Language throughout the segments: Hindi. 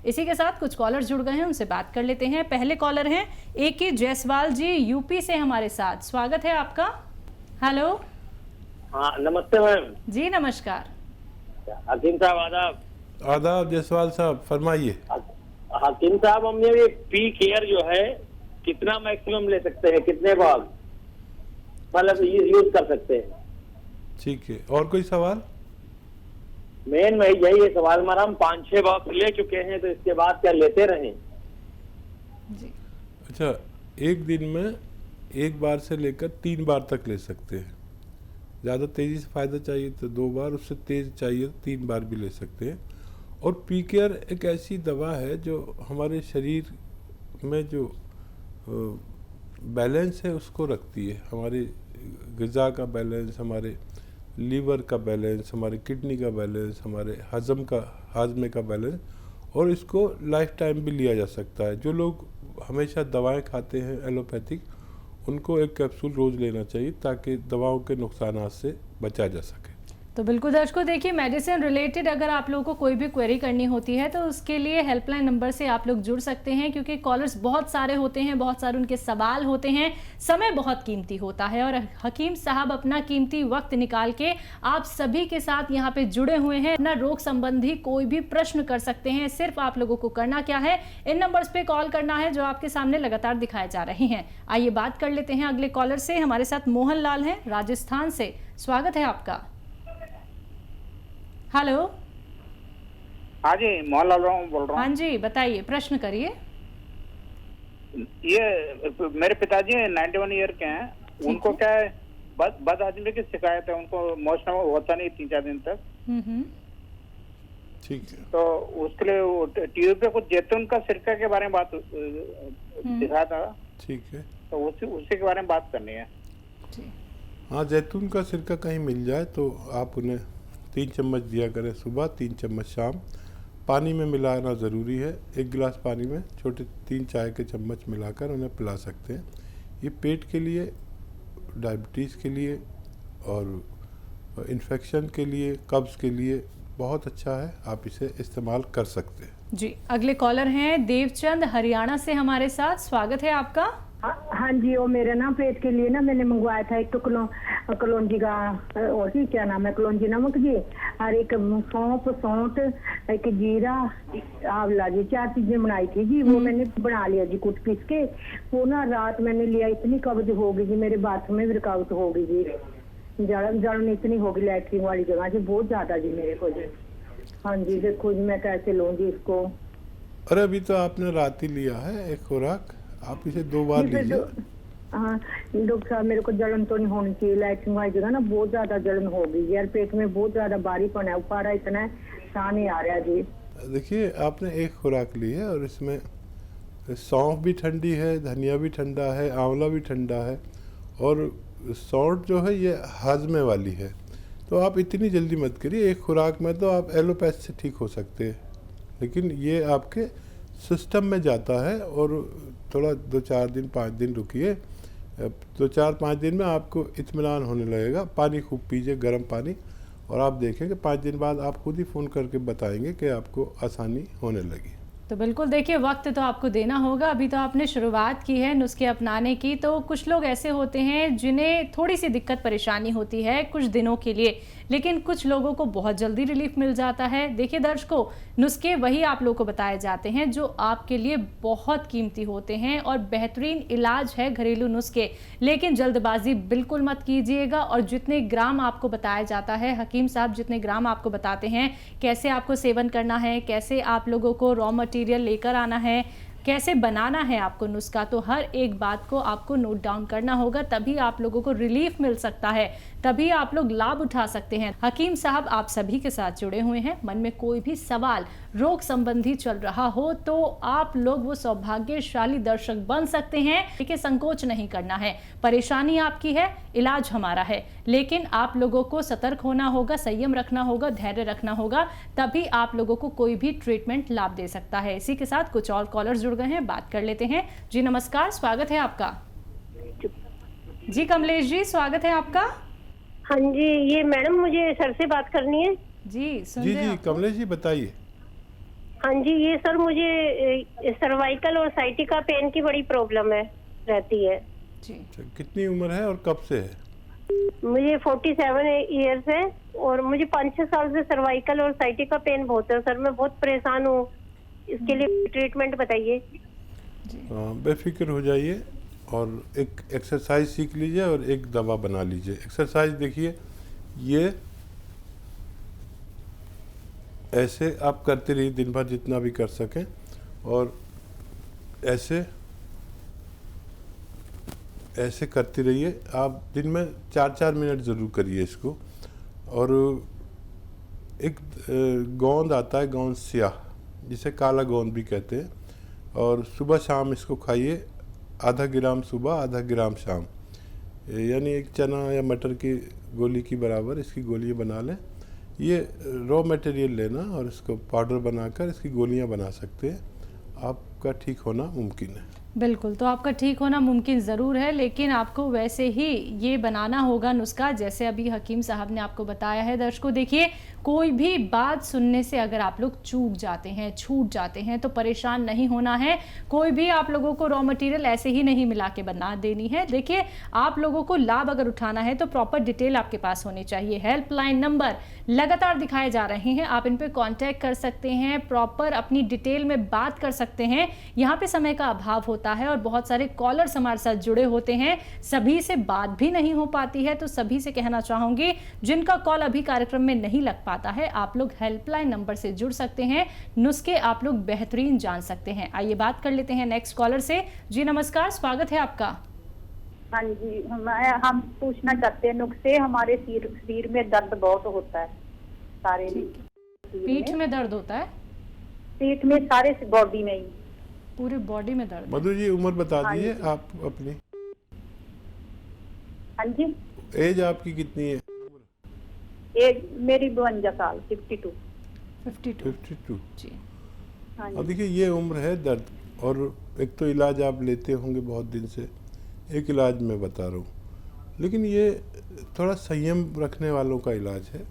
इसी के साथ कुछ कॉलर जुड़ गए हैं, उनसे बात कर लेते हैं। पहले कॉलर हैं AK जायसवाल जी, यूपी से हमारे साथ। स्वागत है आपका। हेलो। हाँ, नमस्ते मैम जी नमस्कार। हकीम साहब। आदाब। आदाब जायसवाल साहब, फरमाइए। हकीम साहब, हम ये पी केयर जो है कितना मैक्सिमम ले सकते हैं, कितने बार मतलब यूज कर सकते हैं? ठीक है, और कोई सवाल? मेन में यही सवाल हमारा, हम 5-6 बॉक्स ले चुके हैं, तो इसके बाद क्या लेते रहें? जी। अच्छा, एक दिन में एक बार से लेकर 3 बार तक ले सकते हैं। ज़्यादा तेज़ी से फ़ायदा चाहिए तो 2 बार, उससे तेज़ चाहिए तो 3 बार भी ले सकते हैं। और पी केयर एक ऐसी दवा है जो हमारे शरीर में जो बैलेंस है उसको रखती है। हमारी ग़िज़ा का बैलेंस, हमारे लीवर का बैलेंस, हमारे किडनी का बैलेंस, हमारे हाजमे का बैलेंस, और इसको लाइफ टाइम भी लिया जा सकता है। जो लोग हमेशा दवाएं खाते हैं एलोपैथिक, उनको एक कैप्सूल रोज़ लेना चाहिए ताकि दवाओं के नुकसानात से बचा जा सके। तो बिल्कुल दर्शकों, देखिए मेडिसिन रिलेटेड अगर आप लोगों को कोई भी क्वेरी करनी होती है तो उसके लिए हेल्पलाइन नंबर से आप लोग जुड़ सकते हैं, क्योंकि कॉलर्स बहुत सारे होते हैं, बहुत सारे उनके सवाल होते हैं, समय बहुत कीमती होता है और हकीम साहब अपना कीमती वक्त निकाल के आप सभी के साथ यहाँ पे जुड़े हुए हैं। अपना रोग संबंधी कोई भी प्रश्न कर सकते हैं। सिर्फ आप लोगों को करना क्या है, इन नंबर्स पे कॉल करना है जो आपके सामने लगातार दिखाए जा रहे हैं। आइए बात कर लेते हैं अगले कॉलर से। हमारे साथ मोहन लाल है राजस्थान से। स्वागत है आपका। हेलो। हाँ जी, मोहनलाल बोल रहा हूँ। हाँ जी, बताइए, प्रश्न करिए। ये मेरे पिताजी 91 ईयर के हैं, उनको क्या है बद हजमी की शिकायत है, उनको मोशन होता नहीं 3-4 दिन तक। ठीक है। तो उसके लिए टीवी पे कुछ जैतून का सिरका के बारे में बात दिखा था। ठीक है, तो उसी के बारे में बात करनी है। हाँ, जैतून का सिरका कहीं मिल जाए तो आप उन्हें 3 चम्मच दिया करें सुबह, 3 चम्मच शाम। पानी में मिलाना ज़रूरी है। 1 गिलास पानी में छोटे 3 चाय के चम्मच मिलाकर उन्हें पिला सकते हैं। ये पेट के लिए, डायबिटीज़ के लिए और इन्फेक्शन के लिए, कब्ज़ के लिए बहुत अच्छा है। आप इसे इस्तेमाल कर सकते हैं। जी, अगले कॉलर हैं देवचंद हरियाणा से हमारे साथ। स्वागत है आपका। हाँ जी, वो मेरे ना पेट के लिए ना मैंने मंगवाया था एक तो कलौंजी का, और भी क्या नाम है, कलौंजी नमक जी, और एक सौंठ, एक जीरा, आंवला जी, 4 चीजें बनाई थी जी। वो मैंने बना लिया जी कुट पीस के। वो ना रात मैंने लिया, इतनी कब्ज हो गई जी, मेरे बाथरूम में भी रुकावट हो गई जी, जलन इतनी हो गई लैट्रिन वाली जगह जी, बहुत ज्यादा जी मेरे को जी। हाँ जी, देखो जी मैं कैसे लूँ जी इसको। अरे अभी तो आपने रात ही लिया है एक खुराक, आप इसे 2 बार लीजिए। हाँ डॉक्टर साहब, मेरे को जलन तो नहीं होनी चाहिए, लैट्रिन वाली जगह ना बहुत ज्यादा जलन हो गई यार, पेट में बहुत ज्यादा भारीपन है, उपारा इतना है, साह नहीं आ रहा जी। देखिए, आपने एक खुराक ली है और इसमें सौंफ भी ठंडी है, धनिया भी ठंडा है, आंवला भी ठंडा है, और सौंठ जो है ये हाजमे वाली है। तो आप इतनी जल्दी मत करिए, एक खुराक में तो आप एलोपैथ से ठीक हो सकते हैं, लेकिन ये आपके सिस्टम में जाता है और थोड़ा 2-4 दिन 5 दिन रुकिए। 2-4-5 दिन में आपको इत्मीनान होने लगेगा। पानी खूब पीजिए, गर्म पानी, और आप देखेंगे 5 दिन बाद आप खुद ही फ़ोन करके बताएंगे कि आपको आसानी होने लगी। तो बिल्कुल देखिए, वक्त तो आपको देना होगा। अभी तो आपने शुरुआत की है नुस्खे अपनाने की, तो कुछ लोग ऐसे होते हैं जिन्हें थोड़ी सी दिक्कत परेशानी होती है कुछ दिनों के लिए, लेकिन कुछ लोगों को बहुत जल्दी रिलीफ मिल जाता है। देखिए दर्शकों, नुस्खे वही आप लोगों को बताए जाते हैं जो आपके लिए बहुत कीमती होते हैं और बेहतरीन इलाज है घरेलू नुस्खे, लेकिन जल्दबाजी बिल्कुल मत कीजिएगा। और जितने ग्राम आपको बताया जाता है, हकीम साहब जितने ग्राम आपको बताते हैं कैसे आपको सेवन करना है, कैसे आप लोगों को रॉ मटेरियल लेकर आना है, कैसे बनाना है आपको नुस्खा, तो हर एक बात को आपको नोट डाउन करना होगा, तभी आप लोगों को रिलीफ मिल सकता है, तभी आप लोग लाभ उठा सकते हैं। हकीम साहब आप सभी के साथ जुड़े हुए हैं। मन में कोई भी सवाल रोग संबंधी चल रहा हो तो आप लोग वो सौभाग्यशाली दर्शक बन सकते हैं। देखिए, संकोच नहीं करना है, परेशानी आपकी है, इलाज हमारा है, लेकिन आप लोगों को सतर्क होना होगा, संयम रखना होगा, धैर्य रखना होगा, तभी आप लोगों को कोई भी ट्रीटमेंट लाभ दे सकता है। इसी के साथ कुछ और कॉलर्स जुड़ गए हैं, बात कर लेते हैं। जी नमस्कार, स्वागत है आपका। जी कमलेश जी, स्वागत है आपका। हाँ जी, ये मैडम मुझे सर से बात करनी है। जी जी कमलेश जी बताइए। हाँ जी, ये सर मुझे सर्वाइकल और साइटिका पेन की बड़ी प्रॉब्लम है, रहती है। जी। अच्छा, कितनी उम्र है और कब से है? मुझे 47 इयर्स है और मुझे 5-6 साल से सर्वाइकल और साइटिका पेन बहुत है सर। मैं बहुत परेशान हूँ, इसके लिए ट्रीटमेंट बताइए। बेफिक्र हो जाइए और एक एक्सरसाइज सीख लीजिए और एक दवा बना लीजिए। एक्सरसाइज देखिए, ये ऐसे आप करते रहिए दिन भर जितना भी कर सकें, और ऐसे ऐसे करते रहिए। आप दिन में 4-4 मिनट ज़रूर करिए इसको। और एक गोंद आता है, गोंद स्याह, जिसे काला गोंद भी कहते हैं, और सुबह शाम इसको खाइए। आधा ग्राम सुबह, आधा ग्राम शाम, यानी एक चना या मटर की गोली की बराबर इसकी गोलियां बना लें। ये रॉ मटेरियल लेना और इसको पाउडर बनाकर इसकी गोलियां बना सकते हैं। आपका ठीक होना मुमकिन है। बिल्कुल, तो आपका ठीक होना मुमकिन ज़रूर है, लेकिन आपको वैसे ही ये बनाना होगा नुस्खा जैसे अभी हकीम साहब ने आपको बताया है। दर्शकों देखिए, कोई भी बात सुनने से अगर आप लोग चूक जाते हैं, छूट जाते हैं, तो परेशान नहीं होना है। कोई भी आप लोगों को रॉ मटेरियल ऐसे ही नहीं मिला के बना देनी है। देखिए, आप लोगों को लाभ अगर उठाना है तो प्रॉपर डिटेल आपके पास होनी चाहिए। हेल्पलाइन नंबर लगातार दिखाए जा रहे हैं, आप इन पे कांटेक्ट कर सकते हैं, प्रॉपर अपनी डिटेल में बात कर सकते हैं। यहाँ पे समय का अभाव होता है और बहुत सारे कॉलर्स हमारे साथ जुड़े होते हैं, सभी से बात भी नहीं हो पाती है। तो सभी से कहना चाहूंगी, जिनका कॉल अभी कार्यक्रम में नहीं लग पाता है, आप लोग हेल्पलाइन नंबर से जुड़ सकते हैं, नुस्खे आप लोग बेहतरीन जान सकते हैं। आइए बात कर लेते हैं नेक्स्ट कॉलर से। जी नमस्कार, स्वागत है आपका। हाँ जी, हम पूछना चाहते हैं नुस्खे। हमारे शरीर में दर्द बहुत होता है, सारे पीठ में दर्द होता है? पीठ में, सारे बॉडी में ही, पूरे बॉडी में दर्द। मधु जी उम्र बता दीजिए आप अपनी। हाँ जी, एज आपकी कितनी है? एज मेरी 52 साल, 52। 52 जी। हाँ अब जी, देखिए, ये उम्र है दर्द, और एक तो इलाज आप लेते होंगे बहुत दिन से, एक इलाज मैं बता रहा हूँ, लेकिन ये थोड़ा संयम रखने वालों का इलाज है।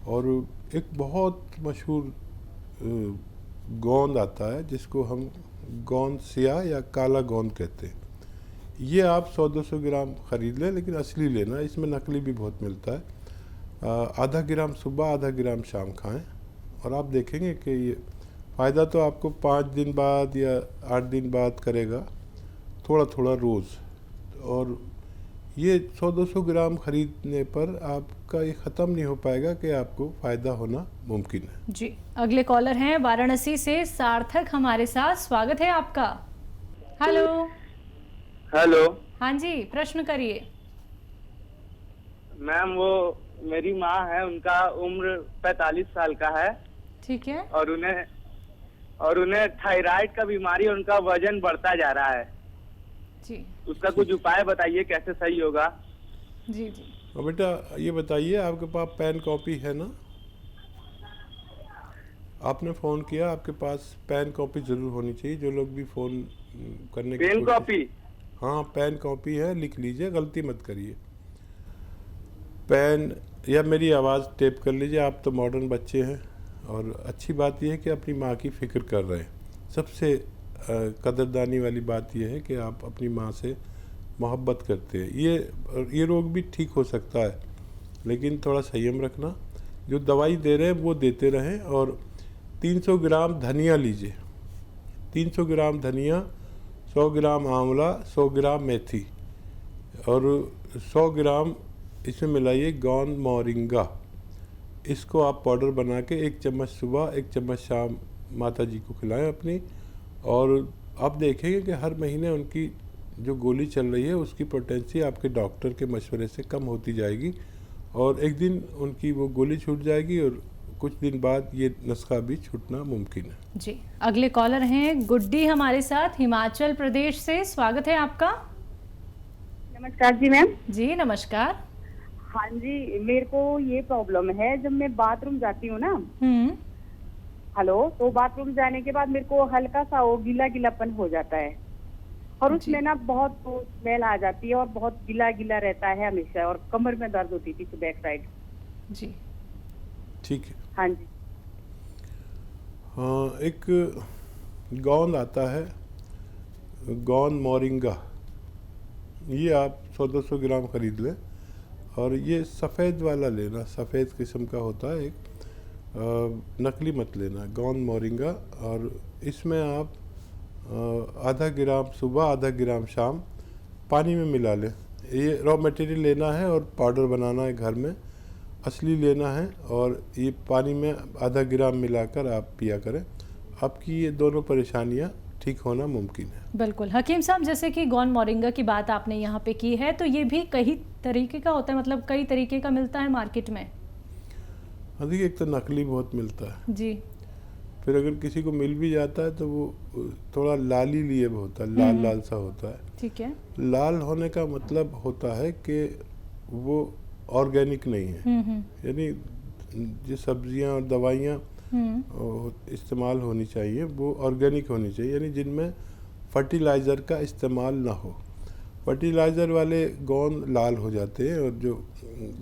और एक बहुत मशहूर गोंद आता है जिसको हम गोंद स्याह या काला गोंद कहते हैं। ये आप 100-200 ग्राम ख़रीद लें, लेकिन असली लेना, इसमें नकली भी बहुत मिलता है। आधा ग्राम सुबह, आधा ग्राम शाम खाएं, और आप देखेंगे कि ये फ़ायदा तो आपको 5 दिन बाद या 8 दिन बाद करेगा, थोड़ा थोड़ा रोज़। और ये 100-200 ग्राम खरीदने पर आपका ये ख़त्म नहीं हो पाएगा कि आपको फ़ायदा होना मुमकिन है। जी, अगले कॉलर हैं वाराणसी से सार्थक हमारे साथ, स्वागत है आपका। हेलो। हेलो। हाँ जी, प्रश्न करिए। मैम, वो मेरी माँ है, उनका उम्र 45 साल का है। ठीक है। और उन्हें थायराइड का बीमारी, उनका वजन बढ़ता जा रहा है जी। उसका कुछ उपाय बताइए, कैसे सही होगा? जी जी। और बेटा ये बताइए, आपके पास पेन कॉपी है ना? आपने फ़ोन किया, आपके पास पेन कॉपी ज़रूर होनी चाहिए। जो लोग भी फ़ोन करने की पेन कॉपी? हाँ, पेन कॉपी है, लिख लीजिए, गलती मत करिए। पेन या मेरी आवाज़ टेप कर लीजिए। आप तो मॉडर्न बच्चे हैं, और अच्छी बात यह है कि अपनी माँ की फ़िक्र कर रहे हैं। सबसे कदरदानी वाली बात यह है कि आप अपनी माँ से मोहब्बत करते हैं। ये रोग भी ठीक हो सकता है, लेकिन थोड़ा संयम रखना। जो दवाई दे रहे हैं वो देते रहें। और 300 ग्राम धनिया लीजिए, 300 ग्राम धनिया, 100 ग्राम आंवला, 100 ग्राम मेथी, और 100 ग्राम इसमें मिलाइए गोंद मोरिंगा। इसको आप पाउडर बना के 1 चम्मच सुबह, 1 चम्मच शाम माता जी को खिलाएं अपनी। और आप देखेंगे कि हर महीने उनकी जो गोली चल रही है उसकी पोटेंसी आपके डॉक्टर के मशवरे से कम होती जाएगी, और एक दिन उनकी वो गोली छूट जाएगी, और कुछ दिन बाद ये नुस्खा भी छूटना मुमकिन है। जी, अगले कॉलर हैं गुड्डी हमारे साथ हिमाचल प्रदेश से, स्वागत है आपका। नमस्कार जी मैम। जी नमस्कार। हाँ जी, मेरे को ये प्रॉब्लम है, जब मैं बाथरूम जाती हूँ ना, हेलो, तो बाथरूम जाने के बाद मेरे को हल्का सा वो गीला गीलापन हो जाता है, और उसमें ना बहुत स्मेल आ जाती है, और बहुत गीला गीला रहता है हमेशा, और कमर में दर्द होती थी बैक साइड। जी ठीक है। हाँ जी। हाँ, एक गोंद आता है, गोंद मोरिंगा, ये आप 100-200 ग्राम खरीद लें और ये सफ़ेद वाला लेना, सफ़ेद किस्म का होता है एक, नकली मत लेना, गोंद मोरिंगा। और इसमें आप आधा ग्राम सुबह आधा ग्राम शाम पानी में मिला लें। ये रॉ मटेरियल लेना है और पाउडर बनाना है घर में, असली लेना है, और ये पानी में आधा ग्राम मिलाकर आप पिया करें। आपकी ये दोनों परेशानियां ठीक होना मुमकिन है। बिल्कुल हकीम साहब, जैसे कि गोंद मोरिंगा की बात आपने यहाँ पे की है, तो ये भी कई तरीके का होता है, मतलब कई तरीके का मिलता है मार्केट में? हाँ देखिए, एक तो नकली बहुत मिलता है जी, फिर अगर किसी को मिल भी जाता है तो वो थोड़ा लाली लिए होता है, लाल लाल सा होता है। ठीक है। लाल होने का मतलब होता है कि वो ऑर्गेनिक नहीं है, यानी जो सब्जियां और दवाइयां इस्तेमाल होनी चाहिए वो ऑर्गेनिक होनी चाहिए, यानी जिनमें फर्टिलाइज़र का इस्तेमाल ना हो। फर्टिलाइज़र वाले गोंद लाल हो जाते हैं, और जो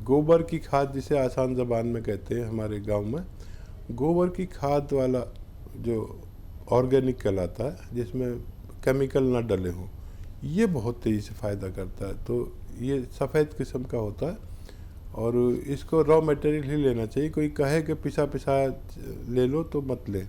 गोबर की खाद, जिसे आसान ज़बान में कहते हैं हमारे गांव में, गोबर की खाद वाला जो ऑर्गेनिक कहलाता है, जिसमें केमिकल ना डले हों, ये बहुत तेज़ी से फ़ायदा करता है। तो ये सफ़ेद किस्म का होता है और इसको रॉ मटेरियल ही लेना चाहिए। कोई कहे कि पिसा पिसा ले लो तो मत ले,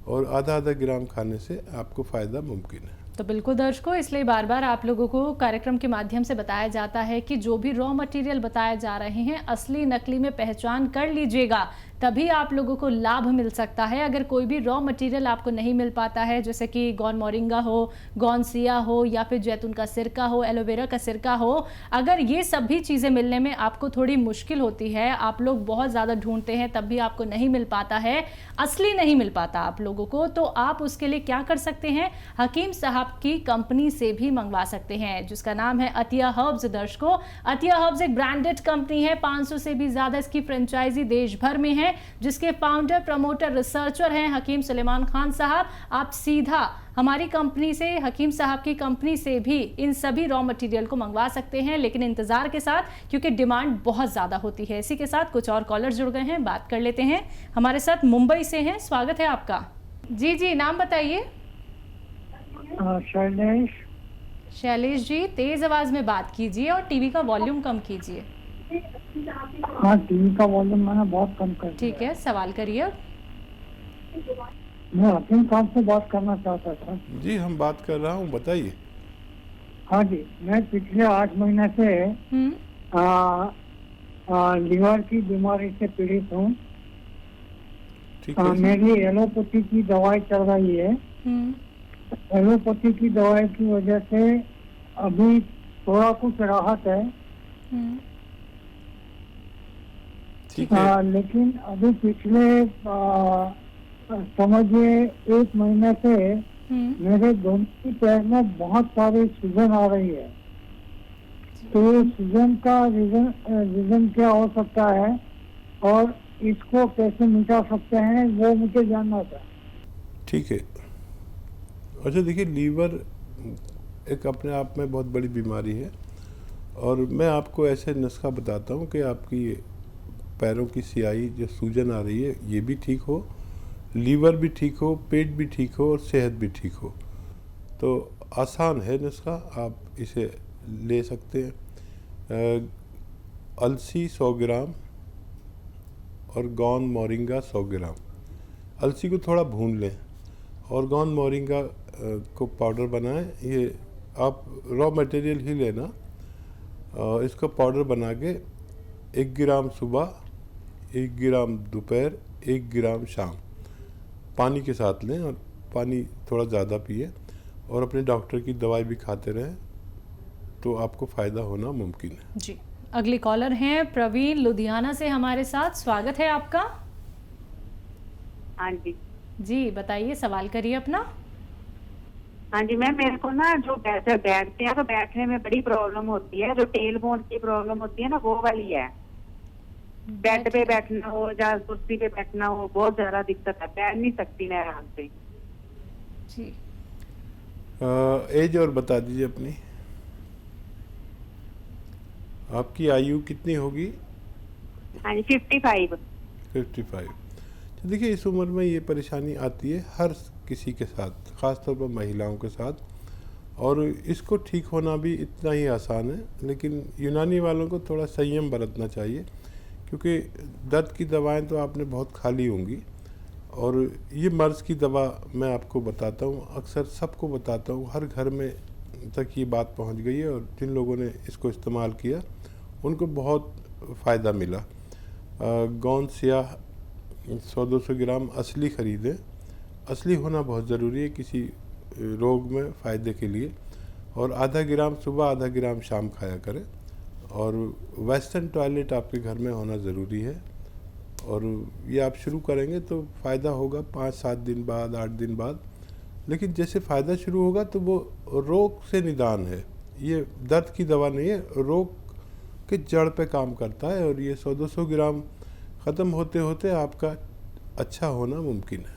और आधा आधा ग्राम खाने से आपको फ़ायदा मुमकिन है। तो बिल्कुल दर्शकों, इसलिए बार बार आप लोगों को कार्यक्रम के माध्यम से बताया जाता है कि जो भी रॉ मटेरियल बताए जा रहे हैं, असली नकली में पहचान कर लीजिएगा, तभी आप लोगों को लाभ मिल सकता है। अगर कोई भी रॉ मटेरियल आपको नहीं मिल पाता है, जैसे कि गोंद मोरिंगा हो, गोंद सिया हो, या फिर जैतून का सिरका हो, एलोवेरा का सिरका हो, अगर ये सभी चीज़ें मिलने में आपको थोड़ी मुश्किल होती है, आप लोग बहुत ज़्यादा ढूंढते हैं तब भी आपको नहीं मिल पाता है, असली नहीं मिल पाता आप लोगों को, तो आप उसके लिए क्या कर सकते हैं, हकीम साहब की कंपनी से भी मंगवा सकते हैं, जिसका नाम है अतिया हर्ब्स। दर्शकों, अतिया हर्ब्स एक ब्रांडेड कंपनी है, 500 से भी ज़्यादा इसकी फ्रेंचाइजी देश भर में है, जिसके फाउंडर, प्रमोटर, रिसर्चर हैं हकीम सुलेमान खान साहब। आप सीधा हमारी कंपनी से, हकीम साहब की कंपनी से भी इन सभी रॉ मटेरियल को मंगवा सकते हैं, लेकिन इंतजार के साथ, क्योंकि डिमांड बहुत ज़्यादा होती है। इसी के साथ कुछ और कॉलर जुड़ गए हैं, बात कर लेते हैं। हमारे साथ मुंबई से हैं, स्वागत है आपका। जी जी, नाम बताइए। शैलेश जी, तेज आवाज में बात कीजिए और टीवी का वॉल्यूम कम कीजिए। हाँ, टीवी का वॉल्यूम मैंने बहुत कम कर दिया। ठीक है, सवाल करिए। मैं हकीम साहब से बात करना चाहता था। जी, हम बात कर रहा हूँ, बताइए। हाँ जी, मैं पिछले 8 महीने से लीवर की बीमारी से पीड़ित हूँ। मेरी एलोपैथी की दवाई चल रही है। एलोपैथी की दवाई की वजह से अभी थोड़ा कुछ राहत है, लेकिन अभी पिछले समझिए 1 महीने से मेरे दोनों ही पैर में बहुत सारी सूजन आ रही है। तो सूजन का रीजन क्या हो सकता है और इसको कैसे मिटा सकते हैं, वो मुझे जानना था। ठीक है। अच्छा देखिए, लीवर एक अपने आप में बहुत बड़ी बीमारी है, और मैं आपको ऐसे नुस्खा बताता हूँ कि आपकी पैरों की सियाई, जो सूजन आ रही है, ये भी ठीक हो, लीवर भी ठीक हो, पेट भी ठीक हो और सेहत भी ठीक हो। तो आसान है नुस्खा, आप इसे ले सकते हैं। अलसी 100 ग्राम और गोंद मोरिंगा 100 ग्राम। अलसी को थोड़ा भून लें और गोंद मोरिंगा को पाउडर बनाएं। ये आप रॉ मटेरियल ही लेना, इसको पाउडर बना के 1 ग्राम सुबह, 1 ग्राम दोपहर, 1 ग्राम शाम पानी के साथ लें, और पानी थोड़ा ज़्यादा पिए, और अपने डॉक्टर की दवाई भी खाते रहें, तो आपको फ़ायदा होना मुमकिन है। जी, अगली कॉलर हैं प्रवीण लुधियाना से हमारे साथ, स्वागत है आपका। हाँ जी जी, बताइए, सवाल करिए अपना। हाँ जी मैम, मेरे को ना जो बैठते हैं तो बैठने में बड़ी प्रॉब्लम होती है, जो टेल बोन की प्रॉब्लम होती है ना, वो वाली है। बेड पे बैठना हो या कुर्सी पे बैठना हो, बहुत ज्यादा दिक्कत है, बैठ नहीं सकती मैं आराम से। जी, एज और बता दीजिए अपनी। आपकी आयु कितनी होगी? हाँ जी, 55। 55। तो देखिए इस उम्र में ये परेशानी आती है हर किसी के साथ, ख़ासतौर पर महिलाओं के साथ, और इसको ठीक होना भी इतना ही आसान है। लेकिन यूनानी वालों को थोड़ा संयम बरतना चाहिए, क्योंकि दर्द की दवाएं तो आपने बहुत खा ली होंगी, और ये मर्ज़ की दवा मैं आपको बताता हूँ, अक्सर सबको बताता हूँ, हर घर में तक ये बात पहुँच गई है, और जिन लोगों ने इसको इस्तेमाल किया उनको बहुत फ़ायदा मिला। गोंद स्याह 100-200 ग्राम असली ख़रीदें। असली होना बहुत ज़रूरी है किसी रोग में फ़ायदे के लिए, और आधा ग्राम सुबह, आधा ग्राम शाम खाया करें। और वेस्टर्न टॉयलेट आपके घर में होना ज़रूरी है, और ये आप शुरू करेंगे तो फ़ायदा होगा 5-7 दिन बाद, 8 दिन बाद। लेकिन जैसे फ़ायदा शुरू होगा तो वो रोग से निदान है, ये दर्द की दवा नहीं है, रोग के जड़ पे काम करता है, और ये 100-200 ग्राम ख़त्म होते होते आपका अच्छा होना मुमकिन है।